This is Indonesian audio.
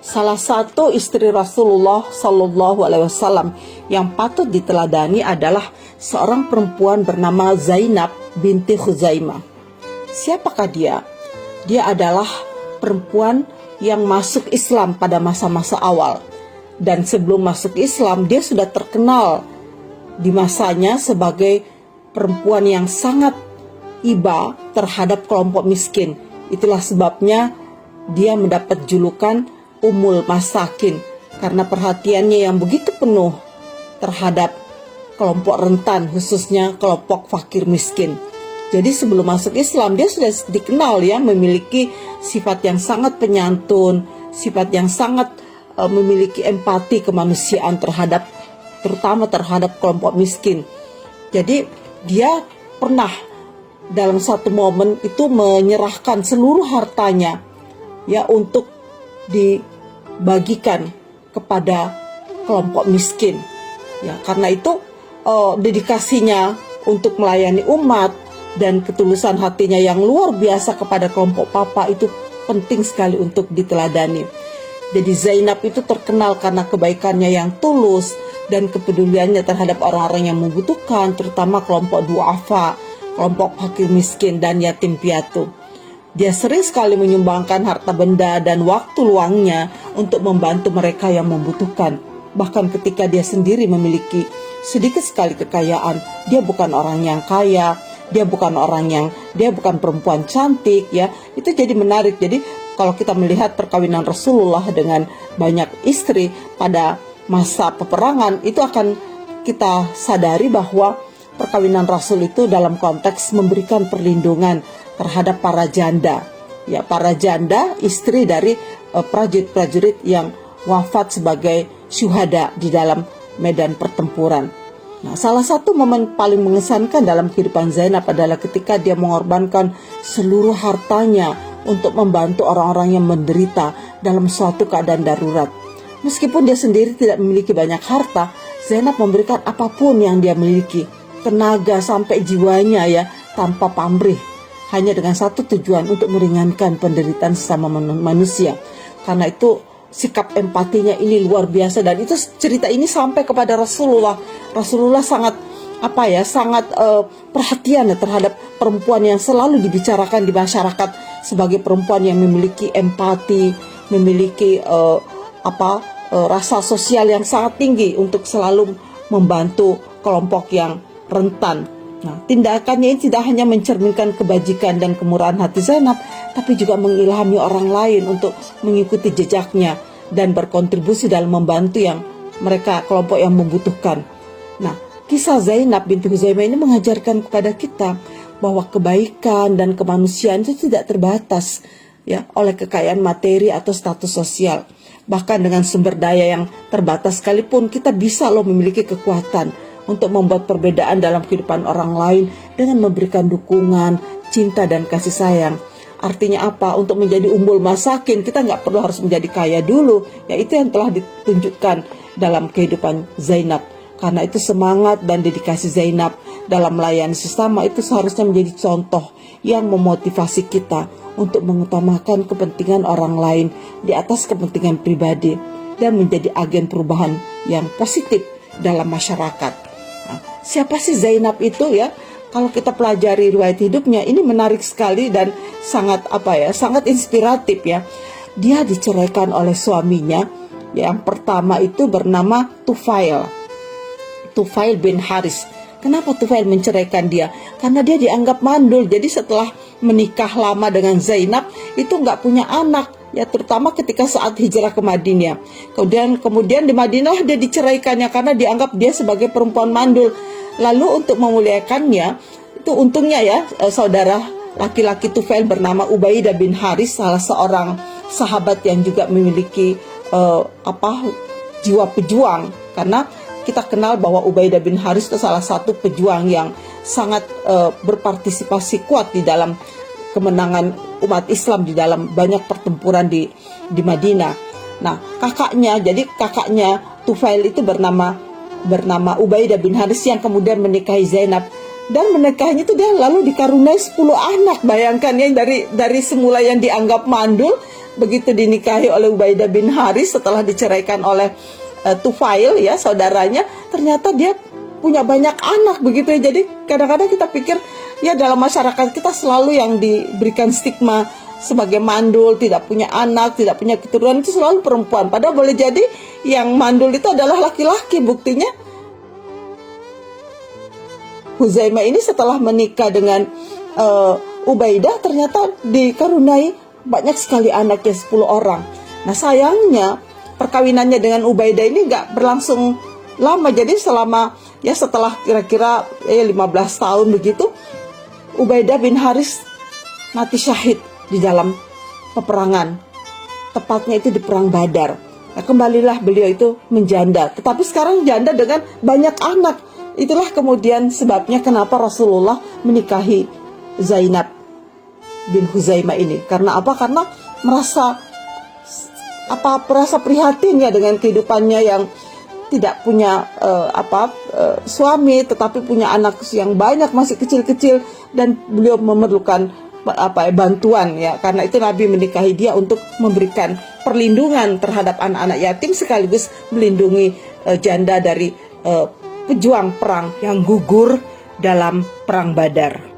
salah satu istri Rasulullah Sallallahu Alaihi Wasallam yang patut diteladani adalah seorang perempuan bernama Zainab binti Khuzaimah. Siapakah dia? Dia adalah perempuan yang masuk Islam pada masa-masa awal. Dan sebelum masuk Islam, dia sudah terkenal di masanya sebagai perempuan yang sangat iba terhadap kelompok miskin. Itulah sebabnya dia mendapat julukan Ummul Masakin, karena perhatiannya yang begitu penuh terhadap kelompok rentan, khususnya kelompok fakir miskin. Jadi sebelum masuk Islam, dia sudah dikenal ya, memiliki sifat yang sangat penyantun, sifat yang sangat memiliki empati kemanusiaan terutama terhadap kelompok miskin. Jadi dia pernah dalam satu momen itu menyerahkan seluruh hartanya ya untuk dibagikan kepada kelompok miskin. Ya, karena itu dedikasinya untuk melayani umat dan ketulusan hatinya yang luar biasa kepada kelompok papa itu penting sekali untuk diteladani. Jadi Zainab itu terkenal karena kebaikannya yang tulus dan kepeduliannya terhadap orang-orang yang membutuhkan, terutama kelompok duafa, kelompok fakir miskin dan yatim piatu. Dia sering sekali menyumbangkan harta benda dan waktu luangnya untuk membantu mereka yang membutuhkan. Bahkan ketika dia sendiri memiliki sedikit sekali kekayaan, dia bukan orang yang kaya, dia bukan perempuan cantik ya. Itu jadi menarik. Jadi kalau kita melihat perkawinan Rasulullah dengan banyak istri pada masa peperangan, itu akan kita sadari bahwa perkawinan Rasul itu dalam konteks memberikan perlindungan terhadap para janda. Ya, para janda istri dari prajurit-prajurit yang wafat sebagai syuhada di dalam medan pertempuran. Nah, salah satu momen paling mengesankan dalam kehidupan Zainab adalah ketika dia mengorbankan seluruh hartanya untuk membantu orang-orang yang menderita dalam suatu keadaan darurat. Meskipun dia sendiri tidak memiliki banyak harta, Zainab memberikan apapun yang dia miliki, tenaga sampai jiwanya ya, tanpa pamrih, hanya dengan satu tujuan, untuk meringankan penderitaan sesama manusia. Karena itu sikap empatinya ini luar biasa, dan itu cerita ini sampai kepada Rasulullah. Rasulullah sangat perhatian terhadap perempuan yang selalu dibicarakan di masyarakat sebagai perempuan yang memiliki empati, memiliki rasa sosial yang sangat tinggi untuk selalu membantu kelompok yang rentan. Nah, tindakannya ini tidak hanya mencerminkan kebajikan dan kemurahan hati Zainab, tapi juga mengilhami orang lain untuk mengikuti jejaknya dan berkontribusi dalam membantu kelompok yang membutuhkan. Nah, kisah Zainab binti Khuzaimah ini mengajarkan kepada kita bahwa kebaikan dan kemanusiaan itu tidak terbatas ya oleh kekayaan materi atau status sosial. Bahkan dengan sumber daya yang terbatas sekalipun, kita bisa memiliki kekuatan untuk membuat perbedaan dalam kehidupan orang lain dengan memberikan dukungan, cinta dan kasih sayang. Artinya apa? Untuk menjadi ummul masakin, kita nggak perlu harus menjadi kaya dulu. Ya, itu yang telah ditunjukkan dalam kehidupan Zainab. Karena itu semangat dan dedikasi Zainab dalam melayani sesama itu seharusnya menjadi contoh yang memotivasi kita untuk mengutamakan kepentingan orang lain di atas kepentingan pribadi dan menjadi agen perubahan yang positif dalam masyarakat. Nah, siapa sih Zainab itu ya? Kalau kita pelajari riwayat hidupnya, ini menarik sekali dan sangat inspiratif ya. Dia diceraikan oleh suaminya. Yang pertama itu bernama Tufail bin Haris. Kenapa Tufail menceraikan dia? Karena dia dianggap mandul. Jadi setelah menikah lama dengan Zainab, itu nggak punya anak. Ya, terutama ketika saat hijrah ke Madinah. Kemudian di Madinah dia diceraikannya karena dianggap dia sebagai perempuan mandul. Lalu untuk memuliakannya, itu untungnya ya, saudara laki-laki Tufail bernama Ubaidah bin Haris, salah seorang sahabat yang juga memiliki jiwa pejuang. Karena kita kenal bahwa Ubaidah bin Haris itu salah satu pejuang yang sangat berpartisipasi kuat di dalam kemenangan umat Islam di dalam banyak pertempuran di Madinah. Nah, kakaknya Tufail itu bernama Ubaidah bin Haris yang kemudian menikahi Zainab. dan menikahinya itu dia lalu dikaruniai 10 anak. Bayangkan ya, dari semula yang dianggap mandul, begitu dinikahi oleh Ubaidah bin Haris setelah diceraikan oleh Tufail ya saudaranya, ternyata dia punya banyak anak begitu ya. Jadi kadang-kadang kita pikir ya dalam masyarakat kita selalu yang diberikan stigma sebagai mandul, tidak punya anak, tidak punya keturunan itu selalu perempuan. Padahal boleh jadi yang mandul itu adalah laki-laki. Buktinya Huzaimah ini setelah menikah dengan Ubaidah ternyata dikaruniai banyak sekali anaknya, 10 orang. Nah sayangnya perkawinannya dengan Ubaidah ini gak berlangsung lama. Jadi selama ya setelah kira-kira 15 tahun begitu, Ubaidah bin Haris mati syahid di dalam peperangan. Tepatnya itu di perang Badar. Nah, kembalilah beliau itu menjanda. Tetapi sekarang janda dengan banyak anak. Itulah kemudian sebabnya kenapa Rasulullah menikahi Zainab bin Huzaimah ini. Karena apa? Karena merasa prihatin ya dengan kehidupannya yang tidak punya suami, tetapi punya anak yang banyak masih kecil-kecil, dan beliau memerlukan bantuan ya. Karena itu Nabi menikahi dia untuk memberikan perlindungan terhadap anak-anak yatim sekaligus melindungi janda dari pejuang perang yang gugur dalam perang Badar.